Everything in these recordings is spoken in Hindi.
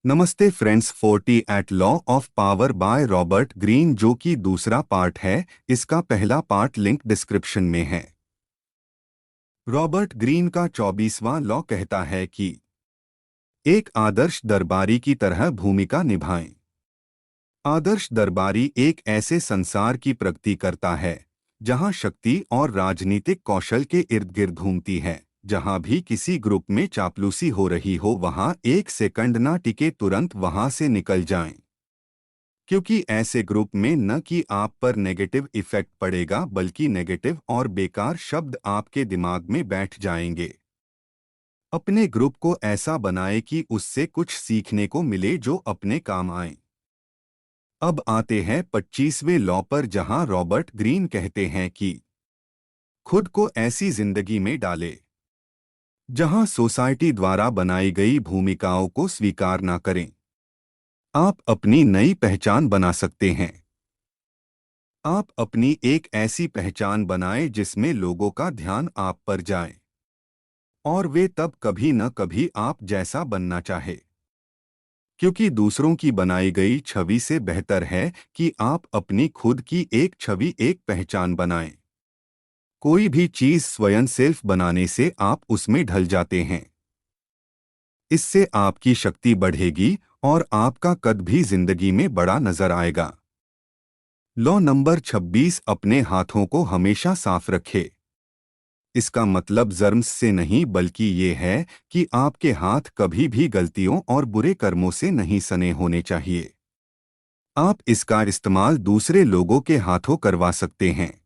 नमस्ते friends. 40 eight law of power by Robert Greene, जो कि दूसरा पार्ट है। इसका पहला पार्ट लिंक डिस्क्रिप्शन में है। रॉबर्ट ग्रीन का 24वां लॉ कहता है कि एक आदर्श दरबारी की तरह भूमिका निभाएं। आदर्श दरबारी एक ऐसे संसार की प्रगति करता है जहां शक्ति और राजनीतिक कौशल के इर्द गिर्द घूमती है। जहां भी किसी ग्रुप में चापलूसी हो रही हो, वहां एक सेकंड ना टिके, तुरंत वहां से निकल जाएं। क्योंकि ऐसे ग्रुप में न कि आप पर नेगेटिव इफेक्ट पड़ेगा, बल्कि नेगेटिव और बेकार शब्द आपके दिमाग में बैठ जाएंगे। अपने ग्रुप को ऐसा बनाएं कि उससे कुछ सीखने को मिले जो अपने काम आए। अब आते हैं 25वें लॉ पर, जहां रॉबर्ट ग्रीन कहते हैं कि खुद को ऐसी जिंदगी में डाले जहां सोसाइटी द्वारा बनाई गई भूमिकाओं को स्वीकार ना करें। आप अपनी नई पहचान बना सकते हैं। आप अपनी एक ऐसी पहचान बनाएं जिसमें लोगों का ध्यान आप पर जाए और वे तब कभी न कभी आप जैसा बनना चाहे। क्योंकि दूसरों की बनाई गई छवि से बेहतर है कि आप अपनी खुद की एक छवि, एक पहचान बनाएं। कोई भी चीज स्वयं सेल्फ बनाने से आप उसमें ढल जाते हैं। इससे आपकी शक्ति बढ़ेगी और आपका कद भी जिंदगी में बड़ा नजर आएगा। लॉ नंबर 26, अपने हाथों को हमेशा साफ रखें। इसका मतलब जर्म्स से नहीं, बल्कि ये है कि आपके हाथ कभी भी गलतियों और बुरे कर्मों से नहीं सने होने चाहिए। आप इसका इस्तेमाल दूसरे लोगों के हाथों करवा सकते हैं।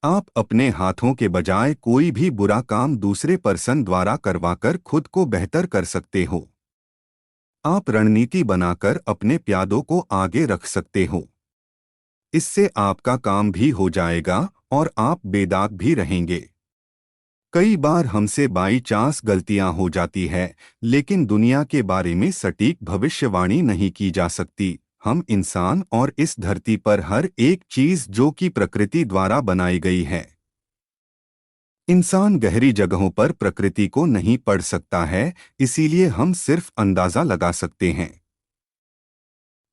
आप अपने हाथों के बजाय कोई भी बुरा काम दूसरे पर्सन द्वारा करवाकर खुद को बेहतर कर सकते हो। आप रणनीति बनाकर अपने प्यादों को आगे रख सकते हो। इससे आपका काम भी हो जाएगा और आप बेदाग भी रहेंगे। कई बार हमसे बाई चांस गलतियां हो जाती है, लेकिन दुनिया के बारे में सटीक भविष्यवाणी नहीं की जा सकती। हम इंसान और इस धरती पर हर एक चीज जो कि प्रकृति द्वारा बनाई गई है। इंसान गहरी जगहों पर प्रकृति को नहीं पढ़ सकता है, इसीलिए हम सिर्फ अंदाजा लगा सकते हैं।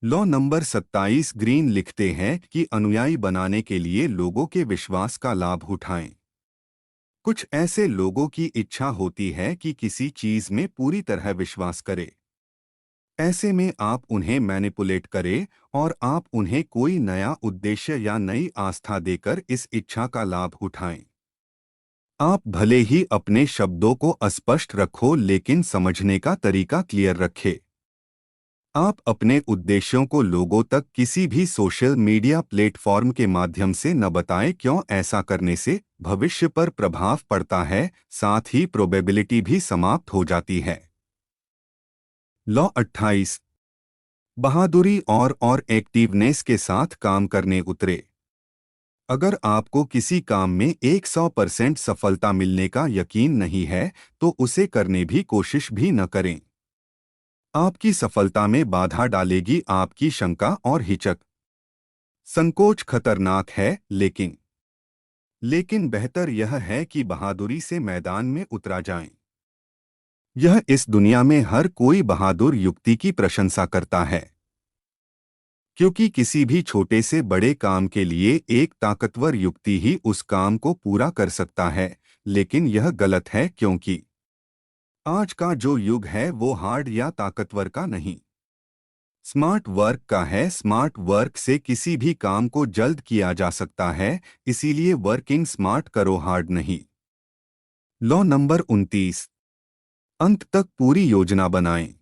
लॉ नंबर 27, ग्रीन लिखते हैं कि अनुयायी बनाने के लिए लोगों के विश्वास का लाभ उठाएं। कुछ ऐसे लोगों की इच्छा होती है कि किसी चीज में पूरी तरह विश्वास करें। ऐसे में आप उन्हें मैनिपुलेट करें और आप उन्हें कोई नया उद्देश्य या नई आस्था देकर इस इच्छा का लाभ उठाएं। आप भले ही अपने शब्दों को अस्पष्ट रखो, लेकिन समझने का तरीका क्लियर रखें। आप अपने उद्देश्यों को लोगों तक किसी भी सोशल मीडिया प्लेटफॉर्म के माध्यम से न बताएं। क्यों? ऐसा करने से भविष्य पर प्रभाव पड़ता है, साथ ही प्रोबेबिलिटी भी समाप्त हो जाती है। लॉ 28, बहादुरी और एक्टिवनेस के साथ काम करने उतरे। अगर आपको किसी काम में 100% सफलता मिलने का यकीन नहीं है, तो उसे करने भी कोशिश भी न करें। आपकी सफलता में बाधा डालेगी आपकी शंका और हिचक। संकोच खतरनाक है, लेकिन बेहतर यह है कि बहादुरी से मैदान में उतरा जाएं। यह इस दुनिया में हर कोई बहादुर युक्ति की प्रशंसा करता है, क्योंकि किसी भी छोटे से बड़े काम के लिए एक ताकतवर युक्ति ही उस काम को पूरा कर सकता है। लेकिन यह गलत है, क्योंकि आज का जो युग है वो हार्ड या ताकतवर का नहीं, स्मार्ट वर्क का है। स्मार्ट वर्क से किसी भी काम को जल्द किया जा सकता है, इसीलिए वर्किंग स्मार्ट करो, हार्ड नहीं। लॉ नंबर 29, अंत तक पूरी योजना बनाएं।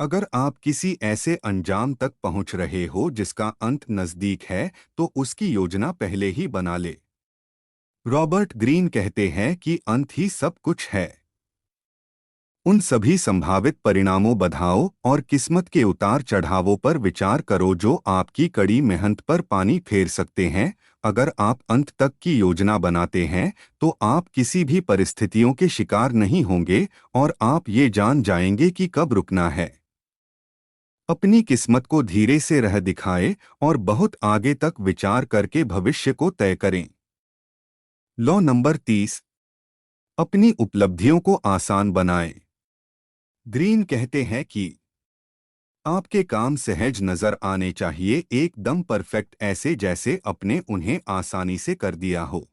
अगर आप किसी ऐसे अंजाम तक पहुंच रहे हो जिसका अंत नजदीक है, तो उसकी योजना पहले ही बना ले। रॉबर्ट ग्रीन कहते हैं कि अंत ही सब कुछ है। उन सभी संभावित परिणामों, बाधाओं और किस्मत के उतार चढ़ावों पर विचार करो जो आपकी कड़ी मेहनत पर पानी फेर सकते हैं। अगर आप अंत तक की योजना बनाते हैं, तो आप किसी भी परिस्थितियों के शिकार नहीं होंगे और आप ये जान जाएंगे कि कब रुकना है। अपनी किस्मत को धीरे से राह दिखाएं और बहुत आगे तक विचार करके भविष्य को तय करें। लॉ नंबर 30, अपनी उपलब्धियों को आसान बनाएं। ग्रीन कहते हैं कि आपके काम सहज नजर आने चाहिए, एकदम परफेक्ट, ऐसे जैसे अपने उन्हें आसानी से कर दिया हो।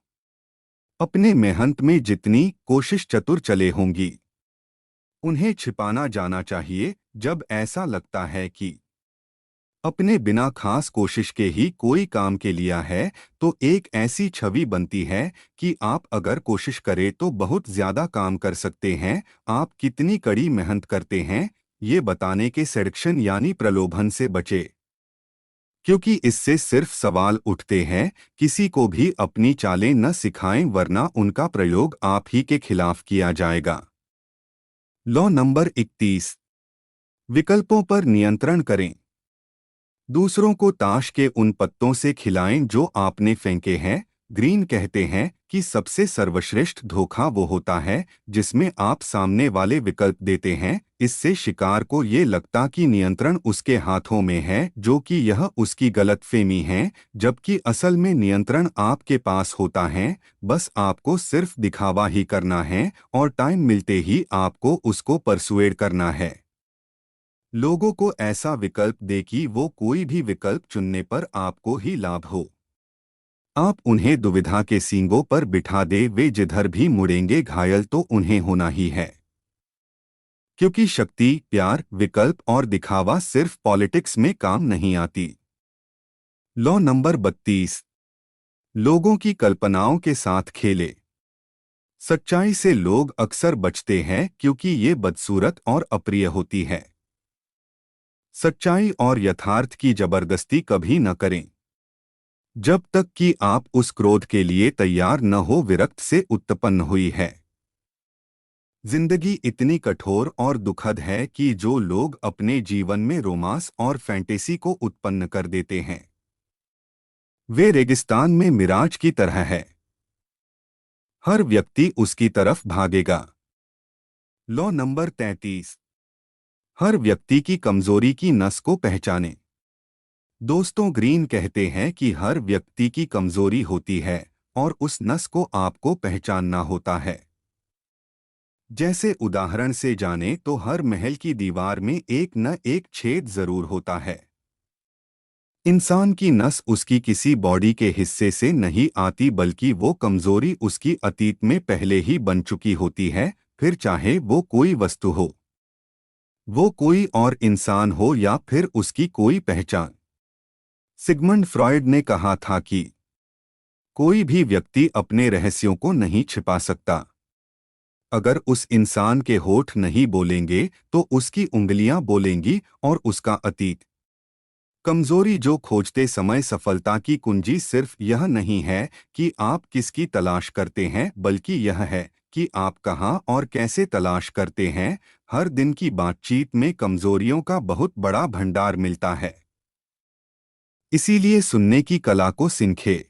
अपने मेहनत में जितनी कोशिश चतुर चले होंगी, उन्हें छिपाना जाना चाहिए। जब ऐसा लगता है कि अपने बिना खास कोशिश के ही कोई काम के लिया है, तो एक ऐसी छवि बनती है कि आप अगर कोशिश करें तो बहुत ज्यादा काम कर सकते हैं। आप कितनी कड़ी मेहनत करते हैं, ये बताने के सेडक्शन यानी प्रलोभन से बचे, क्योंकि इससे सिर्फ सवाल उठते हैं। किसी को भी अपनी चालें न सिखाएं, वरना उनका प्रयोग आप ही के खिलाफ किया जाएगा। लॉ नंबर 31, विकल्पों पर नियंत्रण करें। दूसरों को ताश के उन पत्तों से खिलाएं जो आपने फेंके हैं। ग्रीन कहते हैं कि सबसे सर्वश्रेष्ठ धोखा वो होता है जिसमें आप सामने वाले विकल्प देते हैं। इससे शिकार को ये लगता कि नियंत्रण उसके हाथों में है, जो कि यह उसकी गलतफहमी है, जबकि असल में नियंत्रण आपके पास होता है। बस आपको सिर्फ दिखावा ही करना है और टाइम मिलते ही आपको उसको परसुएड करना है। लोगों को ऐसा विकल्प दे कि वो कोई भी विकल्प चुनने पर आपको ही लाभ हो। आप उन्हें दुविधा के सींगों पर बिठा दे, वे जिधर भी मुड़ेंगे घायल तो उन्हें होना ही है। क्योंकि शक्ति, प्यार, विकल्प और दिखावा सिर्फ पॉलिटिक्स में काम नहीं आती। लॉ नंबर 32, लोगों की कल्पनाओं के साथ खेले। सच्चाई से लोग अक्सर बचते हैं क्योंकि ये बदसूरत और अप्रिय होती है। सच्चाई और यथार्थ की जबरदस्ती कभी न करें, जब तक कि आप उस क्रोध के लिए तैयार न हो विरक्त से उत्पन्न हुई है। जिंदगी इतनी कठोर और दुखद है कि जो लोग अपने जीवन में रोमांस और फैंटेसी को उत्पन्न कर देते हैं, वे रेगिस्तान में मिराज की तरह है। हर व्यक्ति उसकी तरफ भागेगा। लॉ नंबर 33, हर व्यक्ति की कमजोरी की नस को पहचानें। दोस्तों, ग्रीन कहते हैं कि हर व्यक्ति की कमजोरी होती है और उस नस को आपको पहचानना होता है। जैसे उदाहरण से जाने तो हर महल की दीवार में एक न एक छेद जरूर होता है। इंसान की नस उसकी किसी बॉडी के हिस्से से नहीं आती, बल्कि वो कमजोरी उसकी अतीत में पहले ही बन चुकी होती है। फिर चाहे वो कोई वस्तु हो, वो कोई और इंसान हो या फिर उसकी कोई पहचान। सिगमंड फ्रॉयड ने कहा था कि कोई भी व्यक्ति अपने रहस्यों को नहीं छिपा सकता। अगर उस इंसान के होठ नहीं बोलेंगे तो उसकी उंगलियां बोलेंगी, और उसका अतीत। कमजोरी जो खोजते समय सफलता की कुंजी सिर्फ यह नहीं है कि आप किसकी तलाश करते हैं, बल्कि यह है कि आप कहां और कैसे तलाश करते हैं। हर दिन की बातचीत में कमजोरियों का बहुत बड़ा भंडार मिलता है, इसीलिए सुनने की कला को सीखे।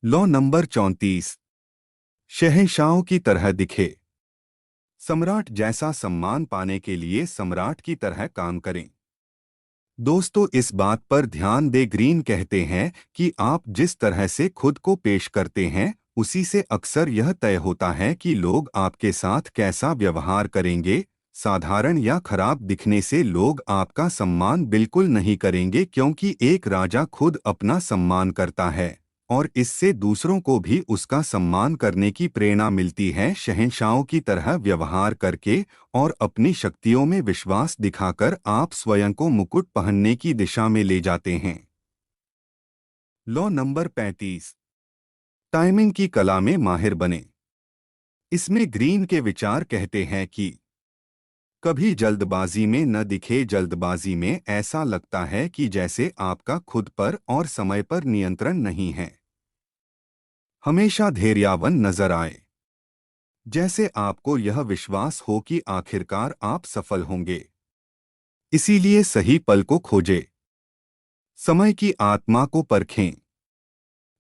लॉ नंबर 34, शहंशाहों की तरह दिखे। सम्राट जैसा सम्मान पाने के लिए सम्राट की तरह काम करें। दोस्तों, इस बात पर ध्यान दें, ग्रीन कहते हैं कि आप जिस तरह से खुद को पेश करते हैं, उसी से अक्सर यह तय होता है कि लोग आपके साथ कैसा व्यवहार करेंगे। साधारण या खराब दिखने से लोग आपका सम्मान बिल्कुल नहीं करेंगे, क्योंकि एक राजा खुद अपना सम्मान करता है और इससे दूसरों को भी उसका सम्मान करने की प्रेरणा मिलती है। शहंशाहों की तरह व्यवहार करके और अपनी शक्तियों में विश्वास दिखाकर आप स्वयं को मुकुट पहनने की दिशा में ले जाते हैं। लॉ नंबर 35, टाइमिंग की कला में माहिर बने। इसमें ग्रीन के विचार कहते हैं कि कभी जल्दबाजी में न दिखे। जल्दबाजी में ऐसा लगता है कि जैसे आपका खुद पर और समय पर नियंत्रण नहीं है। हमेशा धैर्यवान नजर आए, जैसे आपको यह विश्वास हो कि आखिरकार आप सफल होंगे। इसीलिए सही पल को खोजें, समय की आत्मा को परखें।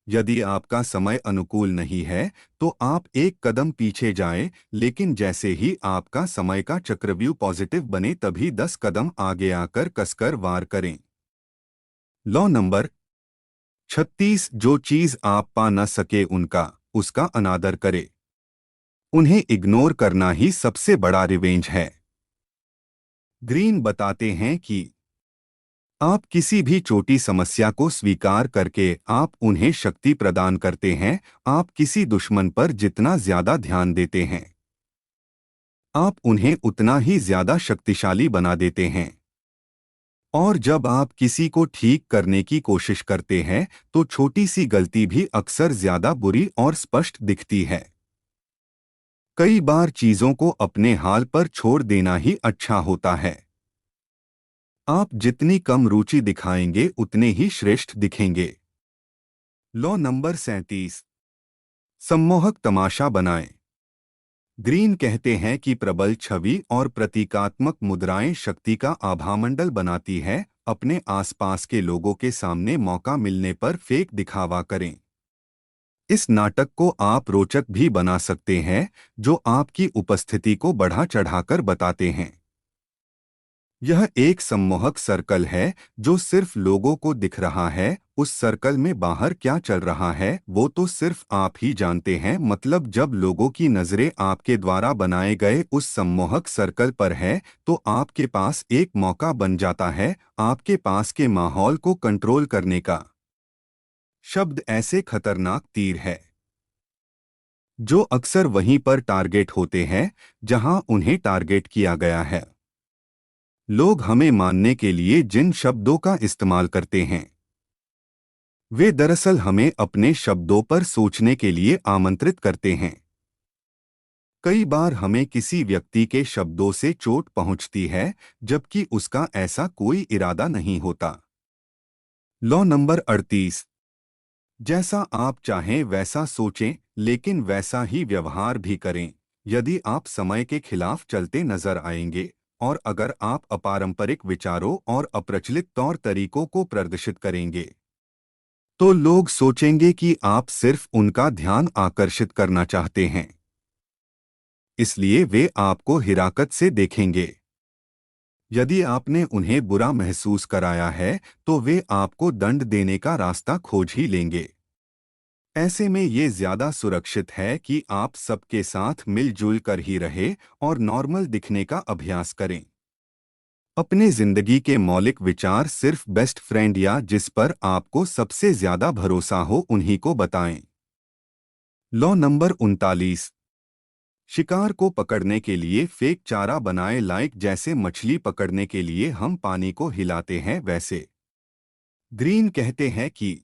यदि आपका समय अनुकूल नहीं है तो आप एक कदम पीछे जाएं, लेकिन जैसे ही आपका समय का चक्रव्यूह पॉजिटिव बने, तभी 10 कदम आगे आकर कसकर वार करें। लॉ नंबर 36, जो चीज आप पा न सके उसका अनादर करें। उन्हें इग्नोर करना ही सबसे बड़ा रिवेंज है। ग्रीन बताते हैं कि आप किसी भी छोटी समस्या को स्वीकार करके आप उन्हें शक्ति प्रदान करते हैं। आप किसी दुश्मन पर जितना ज्यादा ध्यान देते हैं, आप उन्हें उतना ही ज्यादा शक्तिशाली बना देते हैं। और जब आप किसी को ठीक करने की कोशिश करते हैं तो छोटी सी गलती भी अक्सर ज्यादा बुरी और स्पष्ट दिखती है। कई बार चीजों को अपने हाल पर छोड़ देना ही अच्छा होता है। आप जितनी कम रुचि दिखाएंगे उतने ही श्रेष्ठ दिखेंगे। लॉ नंबर 37, सम्मोहक तमाशा बनाएं। ग्रीन कहते हैं कि प्रबल छवि और प्रतीकात्मक मुद्राएं शक्ति का आभामंडल बनाती है। अपने आसपास के लोगों के सामने मौका मिलने पर फेक दिखावा करें। इस नाटक को आप रोचक भी बना सकते हैं, जो आपकी उपस्थिति को बढ़ा चढ़ाकर बताते हैं। यह एक सम्मोहक सर्कल है जो सिर्फ लोगों को दिख रहा है। उस सर्कल में बाहर क्या चल रहा है वो तो सिर्फ आप ही जानते हैं। मतलब जब लोगों की नजरें आपके द्वारा बनाए गए उस सम्मोहक सर्कल पर है तो आपके पास एक मौका बन जाता है आपके पास के माहौल को कंट्रोल करने का। शब्द ऐसे खतरनाक तीर है जो अक्सर वहीं पर टारगेट होते हैं जहां उन्हें टारगेट किया गया है। लोग हमें मानने के लिए जिन शब्दों का इस्तेमाल करते हैं वे दरअसल हमें अपने शब्दों पर सोचने के लिए आमंत्रित करते हैं। कई बार हमें किसी व्यक्ति के शब्दों से चोट पहुंचती है जबकि उसका ऐसा कोई इरादा नहीं होता। लॉ नंबर 38, जैसा आप चाहें वैसा सोचें लेकिन वैसा ही व्यवहार भी करें। यदि आप समय के खिलाफ चलते नजर आएंगे और अगर आप अपारंपरिक विचारों और अप्रचलित तौर तरीकों को प्रदर्शित करेंगे तो लोग सोचेंगे कि आप सिर्फ उनका ध्यान आकर्षित करना चाहते हैं, इसलिए वे आपको हिराकत से देखेंगे। यदि आपने उन्हें बुरा महसूस कराया है तो वे आपको दंड देने का रास्ता खोज ही लेंगे। ऐसे में ये ज्यादा सुरक्षित है कि आप सबके साथ मिलजुल कर ही रहे और नॉर्मल दिखने का अभ्यास करें। अपने जिंदगी के मौलिक विचार सिर्फ बेस्ट फ्रेंड या जिस पर आपको सबसे ज्यादा भरोसा हो उन्हीं को बताएं। लॉ नंबर 39, शिकार को पकड़ने के लिए फेक चारा बनाए। लाइक जैसे मछली पकड़ने के लिए हम पानी को हिलाते हैं वैसे। ग्रीन कहते हैं कि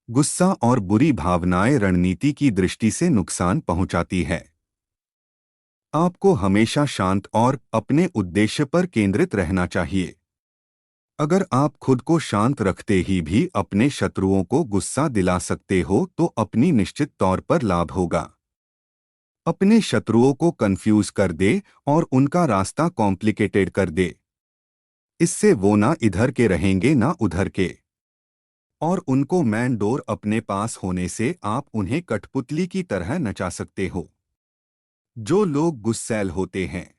गुस्सा और बुरी भावनाएं रणनीति की दृष्टि से नुकसान पहुंचाती है। आपको हमेशा शांत और अपने उद्देश्य पर केंद्रित रहना चाहिए। अगर आप खुद को शांत रखते ही भी अपने शत्रुओं को गुस्सा दिला सकते हो तो अपनी निश्चित तौर पर लाभ होगा। अपने शत्रुओं को कंफ्यूज कर दे और उनका रास्ता कॉम्प्लिकेटेड कर दे। इससे वो ना इधर के रहेंगे ना उधर के। और उनको मैन डोर अपने पास होने से आप उन्हें कठपुतली की तरह नचा सकते हो। जो लोग गुस्सैल होते हैं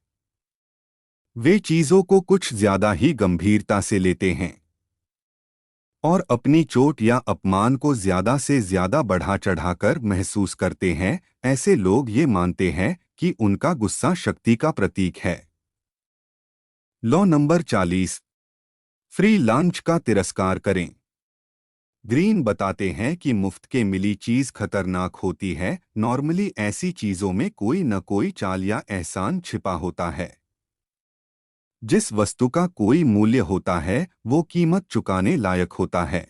वे चीजों को कुछ ज्यादा ही गंभीरता से लेते हैं और अपनी चोट या अपमान को ज्यादा से ज्यादा बढ़ा चढ़ाकर महसूस करते हैं। ऐसे लोग ये मानते हैं कि उनका गुस्सा शक्ति का प्रतीक है। लॉ नंबर 40, फ्री लंच का तिरस्कार करें। ग्रीन बताते हैं कि मुफ्त के मिली चीज खतरनाक होती है। नॉर्मली ऐसी चीजों में कोई न कोई चाल या एहसान छिपा होता है। जिस वस्तु का कोई मूल्य होता है वो कीमत चुकाने लायक होता है।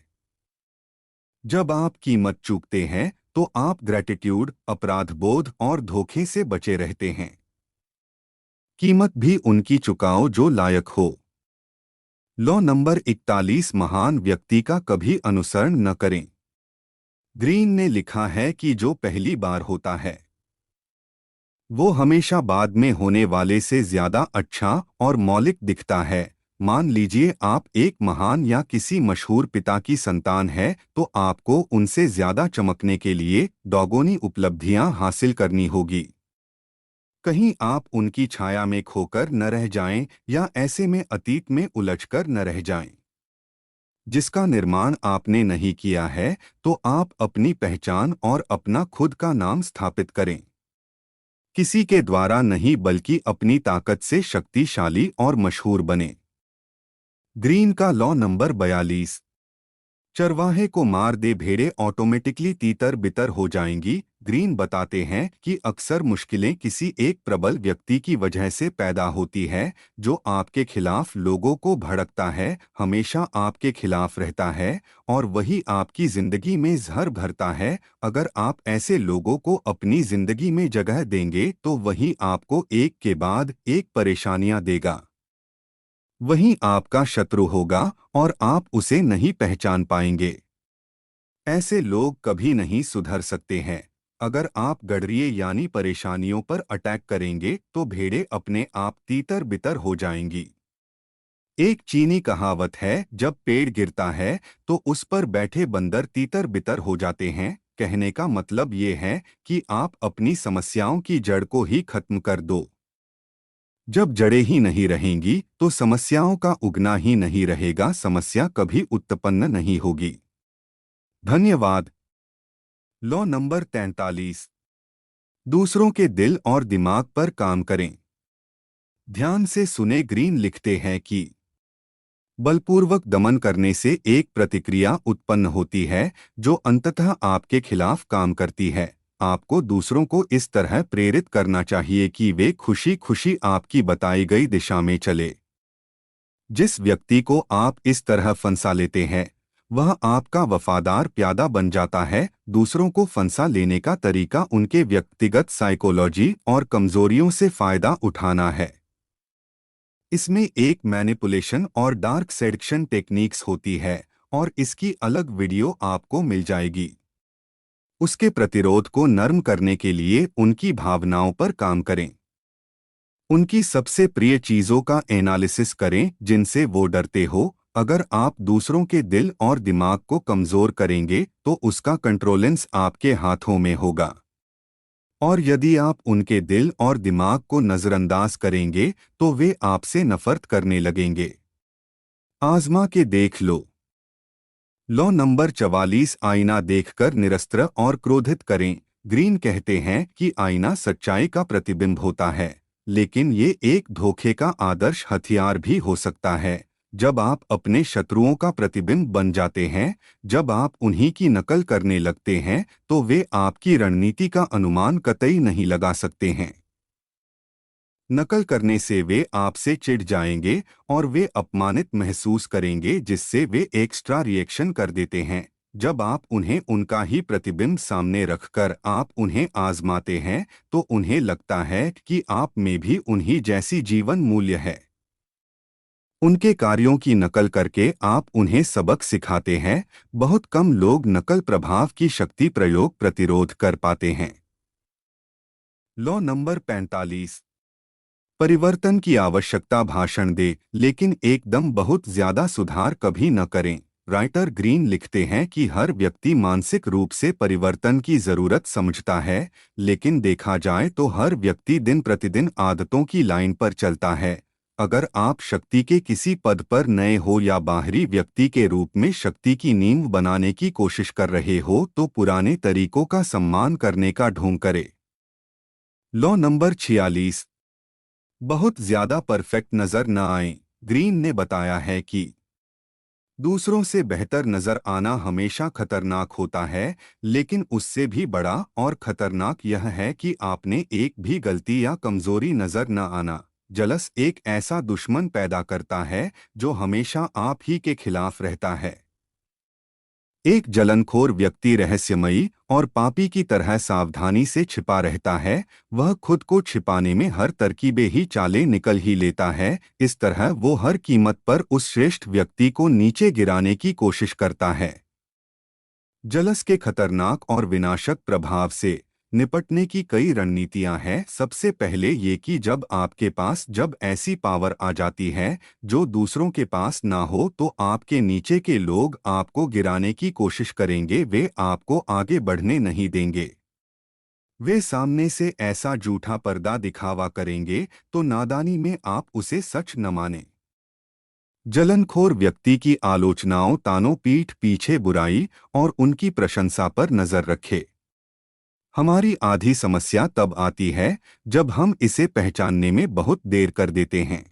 जब आप कीमत चूकते हैं तो आप ग्रैटिट्यूड, अपराध बोध और धोखे से बचे रहते हैं। कीमत भी उनकी चुकाओ जो लायक हो। लॉ नंबर 41, महान व्यक्ति का कभी अनुसरण न करें। ग्रीन ने लिखा है कि जो पहली बार होता है वो हमेशा बाद में होने वाले से ज्यादा अच्छा और मौलिक दिखता है। मान लीजिए आप एक महान या किसी मशहूर पिता की संतान है तो आपको उनसे ज्यादा चमकने के लिए दोगुनी उपलब्धियां हासिल करनी होगी। कहीं आप उनकी छाया में खोकर न रह जाएं या ऐसे में अतीत में उलझकर न रह जाएं जिसका निर्माण आपने नहीं किया है। तो आप अपनी पहचान और अपना खुद का नाम स्थापित करें। किसी के द्वारा नहीं बल्कि अपनी ताकत से शक्तिशाली और मशहूर बने। ग्रीन का लॉ नंबर 42। चरवाहे को मार दे भेड़ें ऑटोमेटिकली तीतर बितर हो जाएंगी। ग्रीन बताते हैं कि अक्सर मुश्किलें किसी एक प्रबल व्यक्ति की वजह से पैदा होती है जो आपके खिलाफ लोगों को भड़कता है, हमेशा आपके खिलाफ रहता है और वही आपकी जिंदगी में जहर भरता है। अगर आप ऐसे लोगों को अपनी जिंदगी में जगह देंगे तो वही आपको एक के बाद एक परेशानियां देगा, वही आपका शत्रु होगा और आप उसे नहीं पहचान पाएंगे। ऐसे लोग कभी नहीं सुधर सकते हैं। अगर आप गडरिये यानी परेशानियों पर अटैक करेंगे तो भेड़ें अपने आप तीतर बितर हो जाएंगी। एक चीनी कहावत है, जब पेड़ गिरता है तो उस पर बैठे बंदर तीतर बितर हो जाते हैं। कहने का मतलब ये है कि आप अपनी समस्याओं की जड़ को ही खत्म कर दो। जब जड़ें ही नहीं रहेंगी तो समस्याओं का उगना ही नहीं रहेगा, समस्या कभी उत्पन्न नहीं होगी। धन्यवाद। Law number 43। दूसरों के दिल और दिमाग पर काम करें। ध्यान से सुने। ग्रीन लिखते हैं कि बलपूर्वक दमन करने से एक प्रतिक्रिया उत्पन्न होती है जो अंततः आपके खिलाफ काम करती है। आपको दूसरों को इस तरह प्रेरित करना चाहिए कि वे खुशी खुशी आपकी बताई गई दिशा में चले। जिस व्यक्ति को आप इस तरह फंसा लेते हैं वह आपका वफादार प्यादा बन जाता है। दूसरों को फंसा लेने का तरीका उनके व्यक्तिगत साइकोलॉजी और कमजोरियों से फायदा उठाना है। इसमें एक मैनिपुलेशन और डार्क सेडक्शन टेक्निक्स होती है और इसकी अलग वीडियो आपको मिल जाएगी। उसके प्रतिरोध को नर्म करने के लिए उनकी भावनाओं पर काम करें। उनकी सबसे प्रिय चीजों का एनालिसिस करें जिनसे वो डरते हो। अगर आप दूसरों के दिल और दिमाग को कमजोर करेंगे तो उसका कंट्रोलेंस आपके हाथों में होगा, और यदि आप उनके दिल और दिमाग को नजरअंदाज करेंगे तो वे आपसे नफरत करने लगेंगे। आजमा के देख लो। Law number 44। आईना देखकर निरस्त्र और क्रोधित करें। ग्रीन कहते हैं कि आईना सच्चाई का प्रतिबिंब होता है, लेकिन ये एक धोखे का आदर्श हथियार भी हो सकता है। जब आप अपने शत्रुओं का प्रतिबिंब बन जाते हैं, जब आप उन्हीं की नकल करने लगते हैं, तो वे आपकी रणनीति का अनुमान कतई नहीं लगा सकते हैं। नकल करने से वे आपसे चिढ़ जाएंगे और वे अपमानित महसूस करेंगे, जिससे वे एक्स्ट्रा रिएक्शन कर देते हैं। जब आप उन्हें उनका ही प्रतिबिंब सामने रखकर आप उन्हें आजमाते हैं तो उन्हें लगता है कि आप में भी उन्हीं जैसी जीवन मूल्य है। उनके कार्यों की नकल करके आप उन्हें सबक सिखाते हैं। बहुत कम लोग नकल प्रभाव की शक्ति प्रयोग प्रतिरोध कर पाते हैं। Law number 45। परिवर्तन की आवश्यकता भाषण दे लेकिन एकदम बहुत ज्यादा सुधार कभी न करें। राइटर ग्रीन लिखते हैं कि हर व्यक्ति मानसिक रूप से परिवर्तन की जरूरत समझता है, लेकिन देखा जाए तो हर व्यक्ति दिन प्रतिदिन आदतों की लाइन पर चलता है। अगर आप शक्ति के किसी पद पर नए हो या बाहरी व्यक्ति के रूप में शक्ति की नींव बनाने की कोशिश कर रहे हो तो पुराने तरीकों का सम्मान करने का ढोंग करें। Law number 46। बहुत ज्यादा परफेक्ट नजर न आए। ग्रीन ने बताया है कि दूसरों से बेहतर नजर आना हमेशा खतरनाक होता है, लेकिन उससे भी बड़ा और खतरनाक यह है कि आपने एक भी गलती या कमजोरी नजर न आना। जलस एक ऐसा दुश्मन पैदा करता है जो हमेशा आप ही के खिलाफ रहता है। एक जलनखोर व्यक्ति रहस्यमयी और पापी की तरह सावधानी से छिपा रहता है। वह खुद को छिपाने में हर तरकीबें ही चालें निकल ही लेता है। इस तरह वो हर कीमत पर उस श्रेष्ठ व्यक्ति को नीचे गिराने की कोशिश करता है। जलस के खतरनाक और विनाशक प्रभाव से निपटने की कई रणनीतियां हैं। सबसे पहले ये कि जब ऐसी पावर आ जाती है जो दूसरों के पास ना हो तो आपके नीचे के लोग आपको गिराने की कोशिश करेंगे, वे आपको आगे बढ़ने नहीं देंगे। वे सामने से ऐसा झूठा पर्दा दिखावा करेंगे तो नादानी में आप उसे सच न माने। जलनखोर व्यक्ति की आलोचनाओं तानों पीठ पीछे बुराई और उनकी प्रशंसा पर नजर रखे। हमारी आधी समस्या तब आती है जब हम इसे पहचानने में बहुत देर कर देते हैं।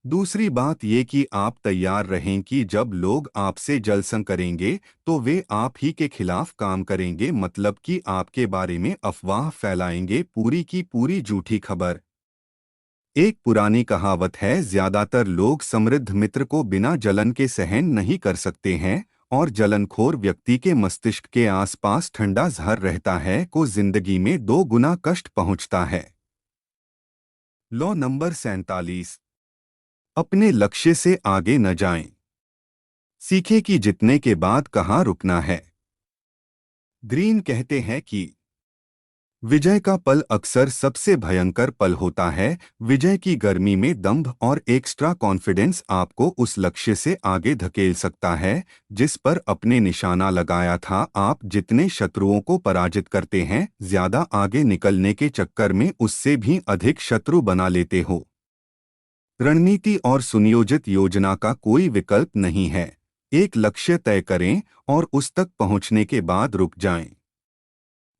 दूसरी बात ये कि आप तैयार रहें कि जब लोग आपसे जलसन करेंगे तो वे आप ही के खिलाफ काम करेंगे, मतलब कि आपके बारे में अफवाह फैलाएंगे, पूरी की पूरी झूठी खबर। एक पुरानी कहावत है, ज्यादातर लोग समृद्ध मित्र को बिना जलन के सहन नहीं कर सकते हैं और जलनखोर व्यक्ति के मस्तिष्क के आसपास ठंडा जहर रहता है को जिंदगी में 2 गुना कष्ट पहुंचता है। Law number 47। अपने लक्ष्य से आगे न जाएं। सीखें कि जितने के बाद कहाँ रुकना है। ग्रीन कहते हैं कि विजय का पल अक्सर सबसे भयंकर पल होता है। विजय की गर्मी में दंभ और एक्स्ट्रा कॉन्फिडेंस आपको उस लक्ष्य से आगे धकेल सकता है जिस पर अपने निशाना लगाया था। आप जितने शत्रुओं को पराजित करते हैं, ज्यादा आगे निकलने के चक्कर में उससे भी अधिक शत्रु बना लेते हो। रणनीति और सुनियोजित योजना का कोई विकल्प नहीं है। एक लक्ष्य तय करें और उस तक पहुंचने के बाद रुक जाएं।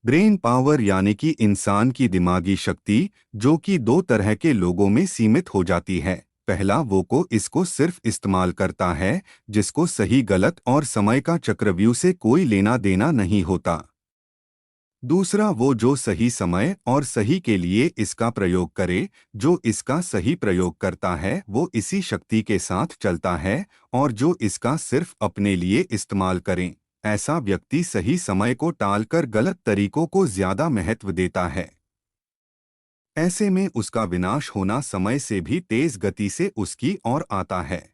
ब्रेन पावर यानी कि इंसान की दिमागी शक्ति, जो कि 2 तरह के लोगों में सीमित हो जाती है। पहला वो को इसको सिर्फ इस्तेमाल करता है जिसको सही गलत और समय का चक्रव्यूह से कोई लेना देना नहीं होता। दूसरा वो जो सही समय और सही के लिए इसका प्रयोग करे। जो इसका सही प्रयोग करता है वो इसी शक्ति के साथ चलता है, और जो इसका सिर्फ अपने लिए इस्तेमाल करें, ऐसा व्यक्ति सही समय को टालकर गलत तरीकों को ज्यादा महत्व देता है। ऐसे में उसका विनाश होना समय से भी तेज गति से उसकी ओर आता है।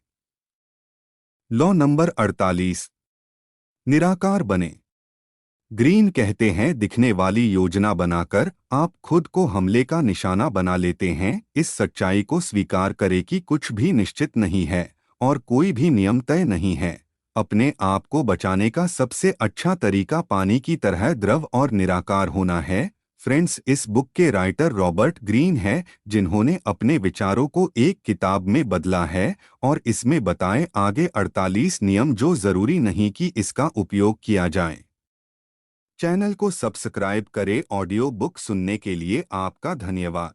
Law number 48। निराकार बने। ग्रीन कहते हैं, दिखने वाली योजना बनाकर आप खुद को हमले का निशाना बना लेते हैं। इस सच्चाई को स्वीकार करें कि कुछ भी निश्चित नहीं है और कोई भी नियम तय नहीं है। अपने आप को बचाने का सबसे अच्छा तरीका पानी की तरह द्रव और निराकार होना है। फ्रेंड्स, इस बुक के राइटर रॉबर्ट ग्रीन हैं, जिन्होंने अपने विचारों को एक किताब में बदला है और इसमें बताए आगे 48 नियम जो जरूरी नहीं कि इसका उपयोग किया जाए। चैनल को सब्सक्राइब करें। ऑडियो बुक सुनने के लिए आपका धन्यवाद।